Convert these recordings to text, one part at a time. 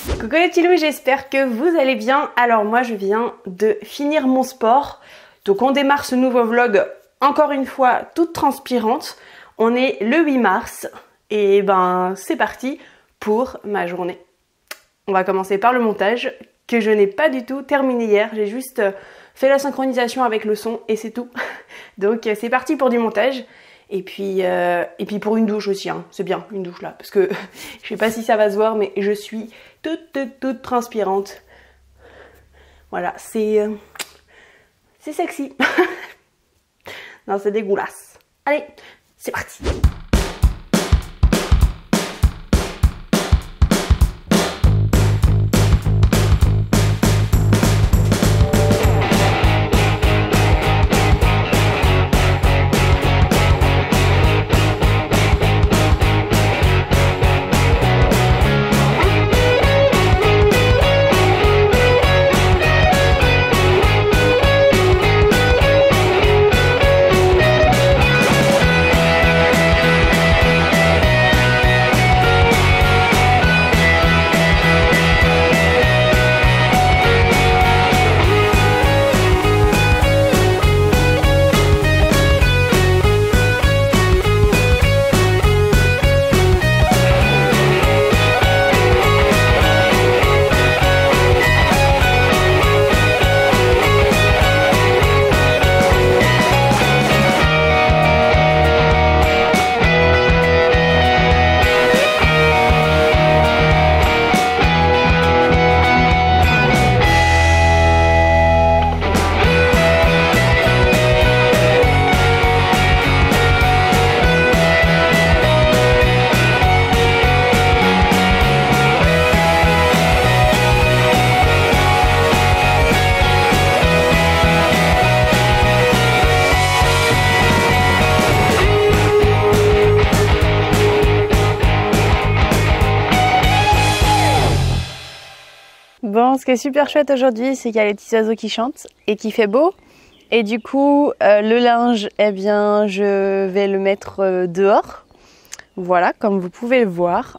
Coucou les petits loups, j'espère que vous allez bien. Alors moi je viens de finir mon sport. Donc on démarre ce nouveau vlog encore une fois toute transpirante. On est le 8 mars et ben c'est parti pour ma journée. On va commencer par le montage que je n'ai pas du tout terminé hier. J'ai juste fait la synchronisation avec le son et c'est tout. Donc c'est parti pour du montage. Et puis pour une douche aussi, hein. C'est bien une douche là, parce que je sais pas si ça va se voir, mais je suis toute transpirante. Voilà, c'est sexy. Non, c'est dégueulasse. Allez, c'est parti. Bon, ce qui est super chouette aujourd'hui, c'est qu'il y a les petits oiseaux qui chantent et qu'il fait beau. Et du coup, le linge, eh bien, je vais le mettre dehors. Voilà, comme vous pouvez le voir.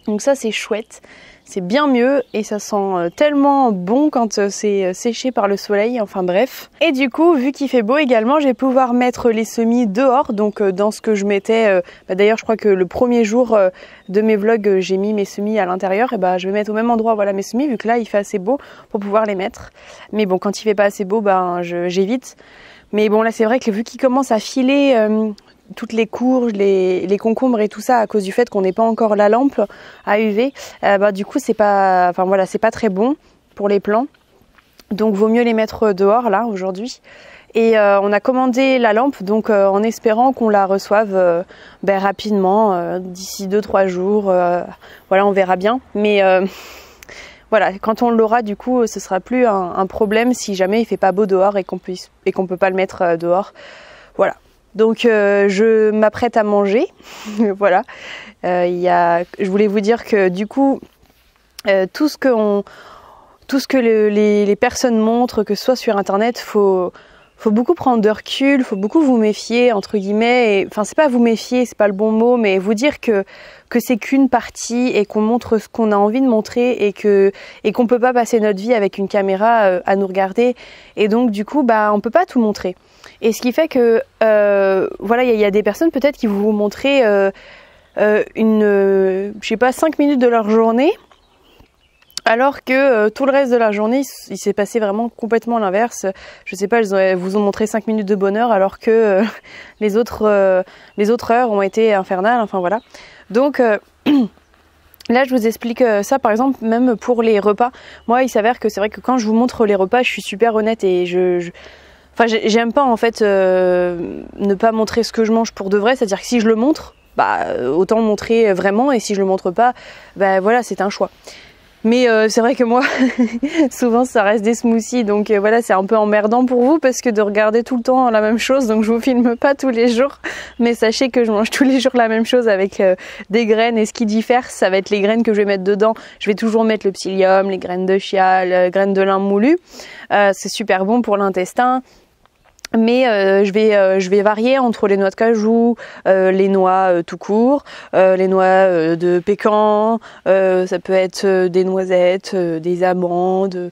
Donc ça, c'est chouette. C'est bien mieux et ça sent tellement bon quand c'est séché par le soleil, enfin bref. Et du coup, vu qu'il fait beau également, je vais pouvoir mettre les semis dehors, donc dans ce que je mettais. D'ailleurs, je crois que le premier jour de mes vlogs, j'ai mis mes semis à l'intérieur. Et bah, je vais mettre au même endroit, voilà, mes semis, vu que là, il fait assez beau pour pouvoir les mettre. Mais bon, quand il fait pas assez beau, ben, j'évite. Mais bon, là, c'est vrai que vu qu'il commence à filer toutes les courges, les concombres et tout ça à cause du fait qu'on n'ait pas encore la lampe à UV, bah du coup c'est pas, enfin voilà, c'est pas très bon pour les plants. Donc vaut mieux les mettre dehors là aujourd'hui. Et on a commandé la lampe donc en espérant qu'on la reçoive rapidement, d'ici 2-3 jours. Voilà, on verra bien. Mais voilà, quand on l'aura, du coup, ce sera plus un problème si jamais il fait pas beau dehors et qu'on peut pas le mettre dehors. Voilà. Donc je m'apprête à manger. Voilà. Je voulais vous dire que du coup, tout ce que les personnes montrent, que ce soit sur internet, faut beaucoup prendre de recul, faut beaucoup vous méfier entre guillemets. Enfin, c'est pas vous méfier, c'est pas le bon mot, mais vous dire que c'est qu'une partie et qu'on montre ce qu'on a envie de montrer et qu'on peut pas passer notre vie avec une caméra à nous regarder. Et donc du coup, bah on peut pas tout montrer. Et ce qui fait que voilà, il y a des personnes peut-être qui vont vous montrer je sais pas, 5 minutes de leur journée. Alors que tout le reste de la journée, il s'est passé vraiment complètement l'inverse. Je sais pas, ils vous ont montré 5 minutes de bonheur alors que les autres heures ont été infernales. Enfin voilà. Donc là, je vous explique ça par exemple, même pour les repas. Moi, il s'avère que c'est vrai que quand je vous montre les repas, je suis super honnête et enfin, j'aime pas en fait ne pas montrer ce que je mange pour de vrai. C'est-à-dire que si je le montre, bah autant montrer vraiment, et si je le montre pas, bah voilà, c'est un choix. Mais c'est vrai que moi, souvent ça reste des smoothies, donc voilà, c'est un peu emmerdant pour vous parce que de regarder tout le temps la même chose, donc je vous filme pas tous les jours, mais sachez que je mange tous les jours la même chose avec des graines, et ce qui diffère, ça va être les graines que je vais mettre dedans. Je vais toujours mettre le psyllium, les graines de chia, les graines de lin moulu, c'est super bon pour l'intestin. Mais je vais varier entre les noix de cajou, les noix tout court, les noix de pécan, ça peut être des noisettes, des amandes,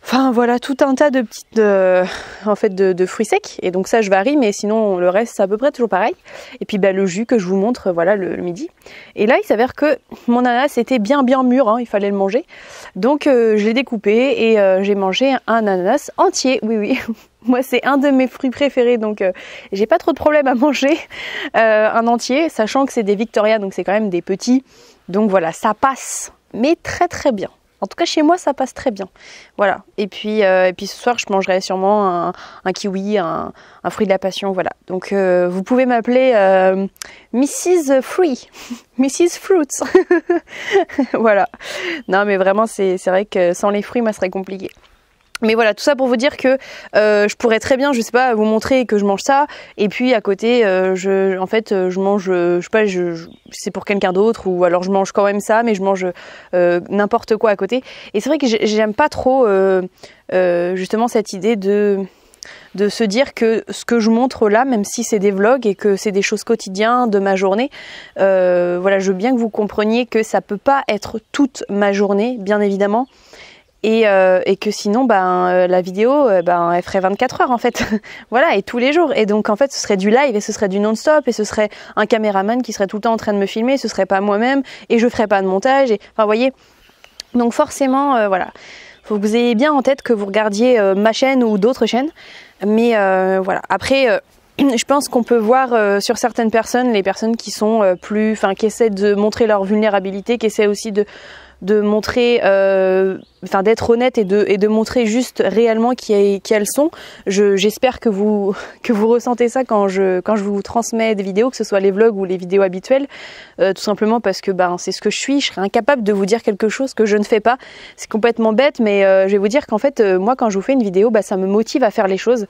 enfin voilà, tout un tas de petites de fruits secs. Et donc ça je varie, mais sinon le reste c'est à peu près toujours pareil. Et puis bah, le jus que je vous montre voilà le midi. Et là il s'avère que mon ananas était bien mûr, hein, il fallait le manger. Donc je l'ai découpé et j'ai mangé un ananas entier, oui. Moi c'est un de mes fruits préférés, donc j'ai pas trop de problème à manger un entier, sachant que c'est des Victoria, donc c'est quand même des petits. Donc voilà, ça passe, mais très bien. En tout cas chez moi ça passe très bien. Voilà. Et puis ce soir je mangerai sûrement un kiwi, un fruit de la passion. Voilà. Donc vous pouvez m'appeler Mrs. Free, Mrs. Fruits. Voilà. Non mais vraiment c'est vrai que sans les fruits moi ce serait compliqué. Mais voilà, tout ça pour vous dire que je pourrais très bien, je sais pas, vous montrer que je mange ça, et puis à côté, je mange, je sais pas, c'est pour quelqu'un d'autre, ou alors je mange quand même ça, mais je mange n'importe quoi à côté. Et c'est vrai que j'aime pas trop justement cette idée de se dire que ce que je montre là, même si c'est des vlogs et que c'est des choses quotidiennes de ma journée, voilà, je veux bien que vous compreniez que ça peut pas être toute ma journée, bien évidemment. Et que sinon la vidéo elle ferait 24 heures en fait. Voilà, et tous les jours. Et donc en fait ce serait du live et ce serait du non-stop et ce serait un caméraman qui serait tout le temps en train de me filmer, ce serait pas moi-même et je ferais pas de montage et enfin vous voyez. Donc forcément voilà, faut que vous ayez bien en tête que vous regardiez ma chaîne ou d'autres chaînes. Mais voilà, après je pense qu'on peut voir sur certaines personnes, les personnes qui sont qui essaient de montrer leur vulnérabilité, qui essaient aussi de montrer, d'être honnête et de montrer juste réellement qui elles sont. J'espère que vous ressentez ça quand je vous transmets des vidéos, que ce soit les vlogs ou les vidéos habituelles, tout simplement parce que c'est ce que je suis. Je serais incapable de vous dire quelque chose que je ne fais pas. C'est complètement bête, mais je vais vous dire qu'en fait moi quand je vous fais une vidéo, ça me motive à faire les choses.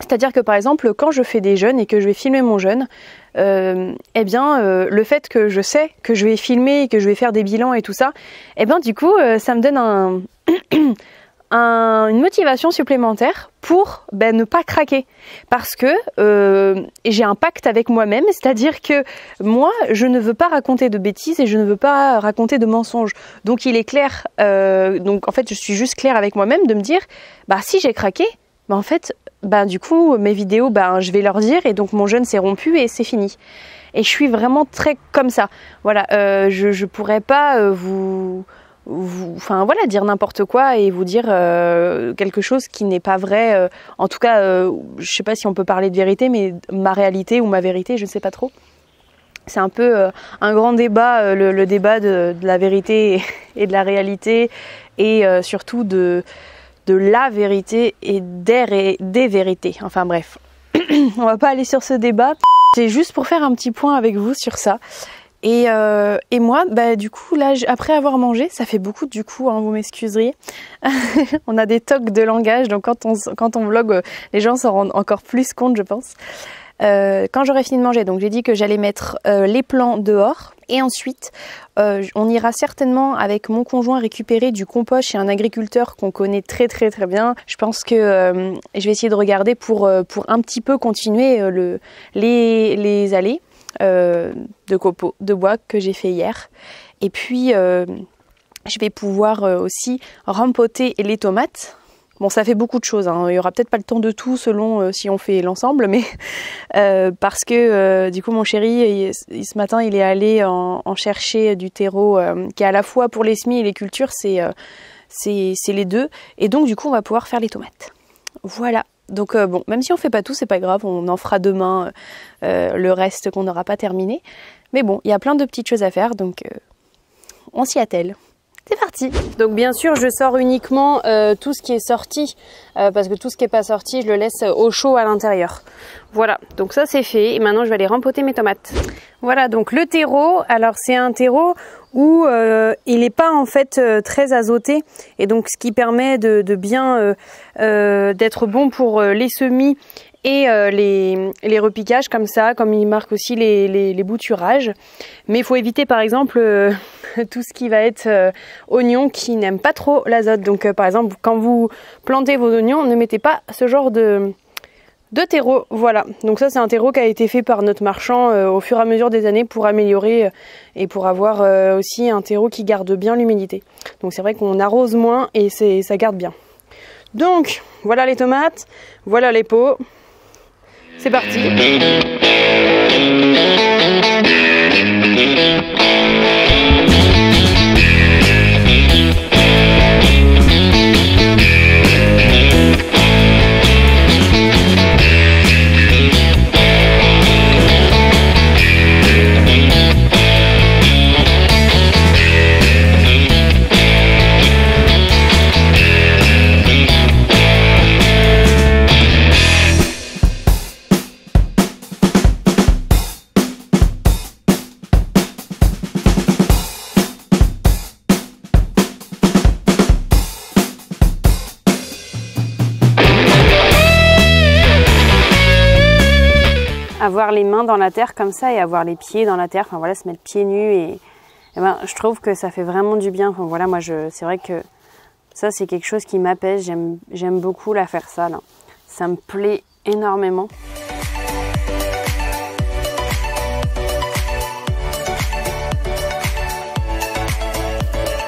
C'est-à-dire que par exemple quand je fais des jeûnes et que je vais filmer mon jeûne, le fait que je sais que je vais filmer et que je vais faire des bilans et tout ça, du coup ça me donne une motivation supplémentaire pour ne pas craquer, parce que j'ai un pacte avec moi-même, c'est-à-dire que moi je ne veux pas raconter de bêtises et je ne veux pas raconter de mensonges. Donc il est clair, donc en fait je suis juste claire avec moi-même de me dire si j'ai craqué, en fait du coup mes vidéos je vais leur dire et donc mon jeûne s'est rompu et c'est fini. Et je suis vraiment très comme ça. Voilà, je pourrais pas dire n'importe quoi et vous dire quelque chose qui n'est pas vrai. En tout cas, je sais pas si on peut parler de vérité, mais ma réalité ou ma vérité, je ne sais pas trop. C'est un peu un grand débat, le débat de la vérité et de la réalité, et surtout de la vérité et des vérités. Enfin bref, on va pas aller sur ce débat. C'est juste pour faire un petit point avec vous sur ça. Et moi, du coup, là, après avoir mangé, ça fait beaucoup du coup, hein, vous m'excuserez. On a des tocs de langage, donc quand on vlog, les gens s'en rendent encore plus compte, je pense. Quand j'aurai fini de manger, donc j'ai dit que j'allais mettre les plants dehors. Et ensuite, on ira certainement avec mon conjoint récupérer du compost chez un agriculteur qu'on connaît très bien. Je pense que je vais essayer de regarder pour un petit peu continuer les allées de copeaux de bois que j'ai fait hier. Et puis, je vais pouvoir aussi rempoter les tomates. Bon, ça fait beaucoup de choses, hein. Il y aura peut-être pas le temps de tout selon si on fait l'ensemble, mais parce que du coup mon chéri, ce matin, il est allé en chercher du terreau qui est à la fois pour les semis et les cultures, c'est les deux. Et donc du coup, on va pouvoir faire les tomates. Voilà. Donc même si on fait pas tout, c'est pas grave, on en fera demain le reste qu'on n'aura pas terminé. Mais bon, il y a plein de petites choses à faire, donc on s'y attelle. C'est parti. Donc bien sûr je sors uniquement tout ce qui est sorti parce que tout ce qui n'est pas sorti je le laisse au chaud à l'intérieur. Voilà, donc ça c'est fait et maintenant je vais aller rempoter mes tomates. Voilà, donc le terreau, alors c'est un terreau où il n'est pas en fait très azoté et donc ce qui permet de bien d'être bon pour les semis et les repiquages comme ça, comme il marque aussi les bouturages. Mais il faut éviter par exemple tout ce qui va être oignons oignons qui n'aiment pas trop l'azote. Donc par exemple, quand vous plantez vos oignons, ne mettez pas ce genre de terreau. Voilà, donc ça c'est un terreau qui a été fait par notre marchand au fur et à mesure des années pour améliorer et pour avoir aussi un terreau qui garde bien l'humidité. Donc c'est vrai qu'on arrose moins et ça garde bien. Donc voilà les tomates, voilà les pots, c'est parti. Avoir les mains dans la terre comme ça et avoir les pieds dans la terre, enfin voilà, se mettre pieds nus et ben, je trouve que ça fait vraiment du bien. Enfin voilà, moi c'est vrai que ça c'est quelque chose qui m'apaise, j'aime beaucoup la faire ça là. Ça me plaît énormément.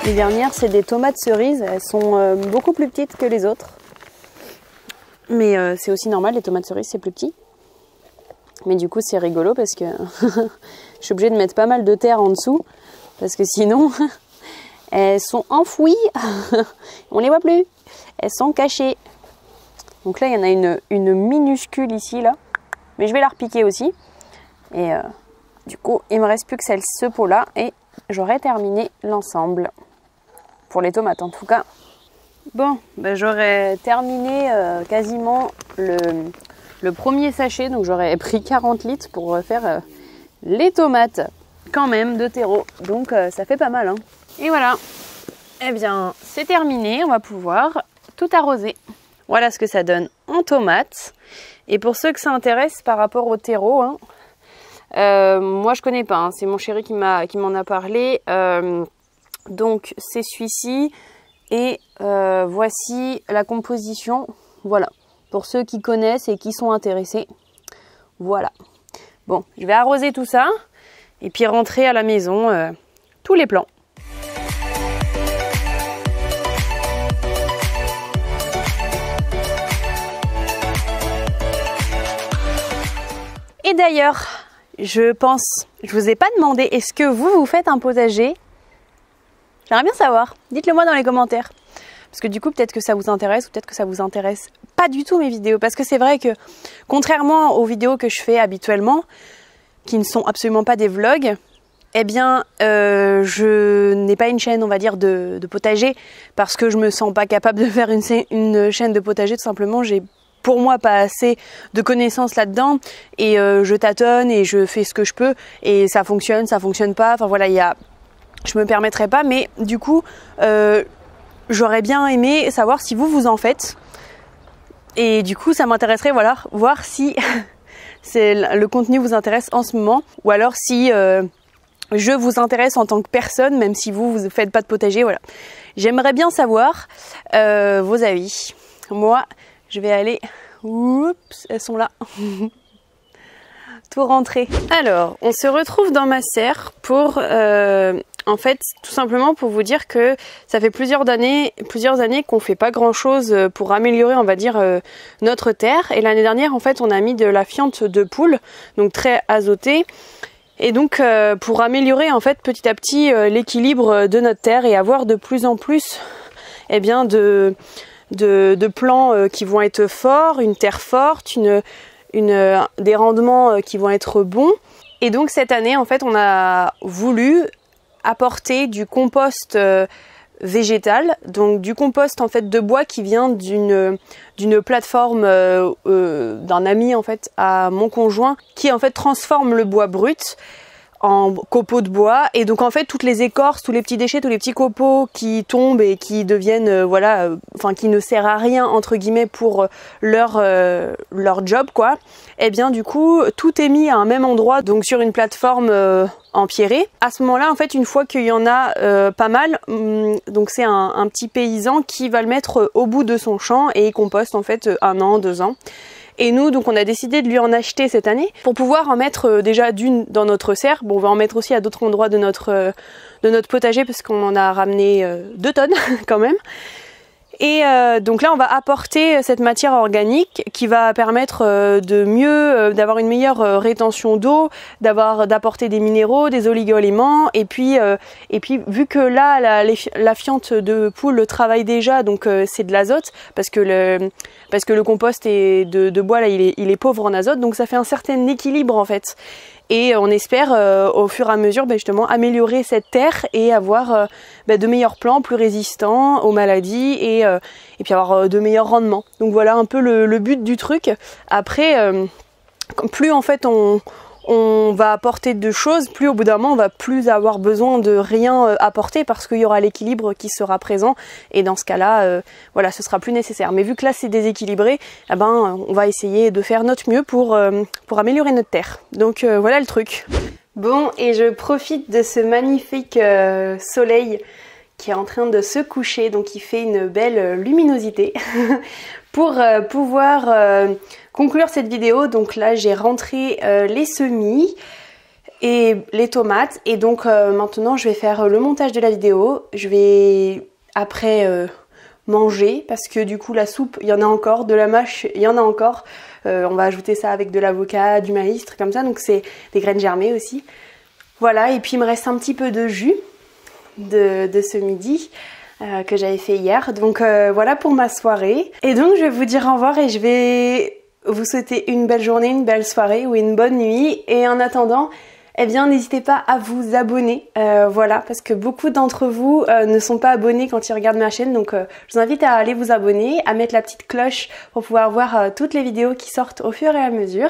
Les dernières, c'est des tomates cerises, elles sont beaucoup plus petites que les autres. Mais c'est aussi normal, les tomates cerises c'est plus petit. Mais du coup c'est rigolo parce que je suis obligée de mettre pas mal de terre en dessous parce que sinon elles sont enfouies, on les voit plus, elles sont cachées. Donc là il y en a une minuscule ici là, mais je vais la repiquer aussi. Et du coup il me reste plus que ce pot là et j'aurai terminé l'ensemble. Pour les tomates en tout cas. Bon, ben j'aurais terminé quasiment le premier sachet, donc j'aurais pris 40 litres pour faire les tomates quand même de terreau, donc ça fait pas mal hein. Et voilà, eh bien c'est terminé, on va pouvoir tout arroser. Voilà ce que ça donne en tomates. Et pour ceux que ça intéresse par rapport au terreau, hein, moi je connais pas, hein, c'est mon chéri qui m'en a parlé, donc c'est celui-ci et voici la composition, voilà. Pour ceux qui connaissent et qui sont intéressés. Voilà. Bon, je vais arroser tout ça et puis rentrer à la maison tous les plants. Et d'ailleurs, je vous ai pas demandé, est-ce que vous faites un potager? J'aimerais bien savoir. Dites-le moi dans les commentaires. Parce que du coup, peut-être que ça vous intéresse ou peut-être que ça vous intéresse pas du tout mes vidéos. Parce que c'est vrai que, contrairement aux vidéos que je fais habituellement, qui ne sont absolument pas des vlogs, eh bien, je n'ai pas une chaîne, on va dire, de potager. Parce que je me sens pas capable de faire une chaîne de potager, tout simplement. J'ai, pour moi, pas assez de connaissances là-dedans. Et je tâtonne et je fais ce que je peux. Et ça fonctionne pas. Enfin voilà, je me permettrai pas. Mais du coup... j'aurais bien aimé savoir si vous en faites. Et du coup, ça m'intéresserait, voilà, voir si le contenu vous intéresse en ce moment. Ou alors si je vous intéresse en tant que personne, même si vous ne faites pas de potager, voilà. J'aimerais bien savoir vos avis. Moi, je vais aller... Oups, elles sont là. Tout rentrer. Alors, on se retrouve dans ma serre pour... en fait, tout simplement pour vous dire que ça fait plusieurs années qu'on fait pas grand chose pour améliorer, on va dire, notre terre. Et l'année dernière, en fait, on a mis de la fiente de poule, donc très azotée. Et donc, pour améliorer, en fait, petit à petit, l'équilibre de notre terre et avoir de plus en plus, eh bien, de plants qui vont être forts, une terre forte, des rendements qui vont être bons. Et donc, cette année, en fait, on a voulu apporter du compost végétal, donc du compost en fait de bois qui vient d'une plateforme d'un ami en fait à mon conjoint qui en fait transforme le bois brut en copeaux de bois, et donc en fait toutes les écorces, tous les petits déchets, tous les petits copeaux qui tombent et qui deviennent enfin qui ne servent à rien entre guillemets pour leur job quoi, et bien du coup tout est mis à un même endroit, donc sur une plateforme empierrée. À ce moment là en fait une fois qu'il y en a pas mal, donc c'est un petit paysan qui va le mettre au bout de son champ et il composte en fait 1 an, 2 ans. Et nous, donc, on a décidé de lui en acheter cette année pour pouvoir en mettre déjà d'une dans notre serre. Bon, on va en mettre aussi à d'autres endroits de notre potager parce qu'on en a ramené 2 tonnes quand même. Et donc là, on va apporter cette matière organique qui va permettre d'avoir une meilleure rétention d'eau, d'apporter des minéraux, des oligo-éléments. Et puis vu que là, la fiente de poule travaille déjà, donc c'est de l'azote parce que le compost de bois là, il est pauvre en azote, donc ça fait un certain équilibre en fait. Et on espère au fur et à mesure justement améliorer cette terre et avoir de meilleurs plants plus résistants aux maladies et puis avoir de meilleurs rendements. Donc voilà un peu le but du truc. Après, plus en fait on va apporter de choses, plus au bout d'un moment on va plus avoir besoin de rien apporter parce qu'il y aura l'équilibre qui sera présent et dans ce cas-là, voilà, ce sera plus nécessaire. Mais vu que là c'est déséquilibré, on va essayer de faire notre mieux pour améliorer notre terre. Donc voilà le truc. Bon, et je profite de ce magnifique soleil qui est en train de se coucher, donc il fait une belle luminosité pour pouvoir conclure cette vidéo. Donc là j'ai rentré les semis et les tomates et donc maintenant je vais faire le montage de la vidéo. Je vais après manger parce que du coup la soupe il y en a encore, de la mâche il y en a encore, on va ajouter ça avec de l'avocat, du maïs, trucs comme ça, donc c'est des graines germées aussi. Voilà, et puis il me reste un petit peu de jus de ce midi que j'avais fait hier, donc voilà pour ma soirée. Et donc je vais vous dire au revoir et je vais vous souhaiter une belle journée, une belle soirée ou une bonne nuit, et en attendant, eh bien n'hésitez pas à vous abonner, voilà, parce que beaucoup d'entre vous ne sont pas abonnés quand ils regardent ma chaîne, donc je vous invite à aller vous abonner, à mettre la petite cloche pour pouvoir voir toutes les vidéos qui sortent au fur et à mesure,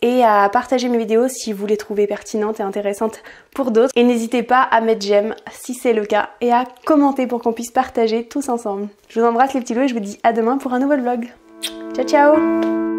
et à partager mes vidéos si vous les trouvez pertinentes et intéressantes pour d'autres. Et n'hésitez pas à mettre j'aime si c'est le cas et à commenter pour qu'on puisse partager tous ensemble. Je vous embrasse les petits loups et je vous dis à demain pour un nouvel vlog. Ciao ciao!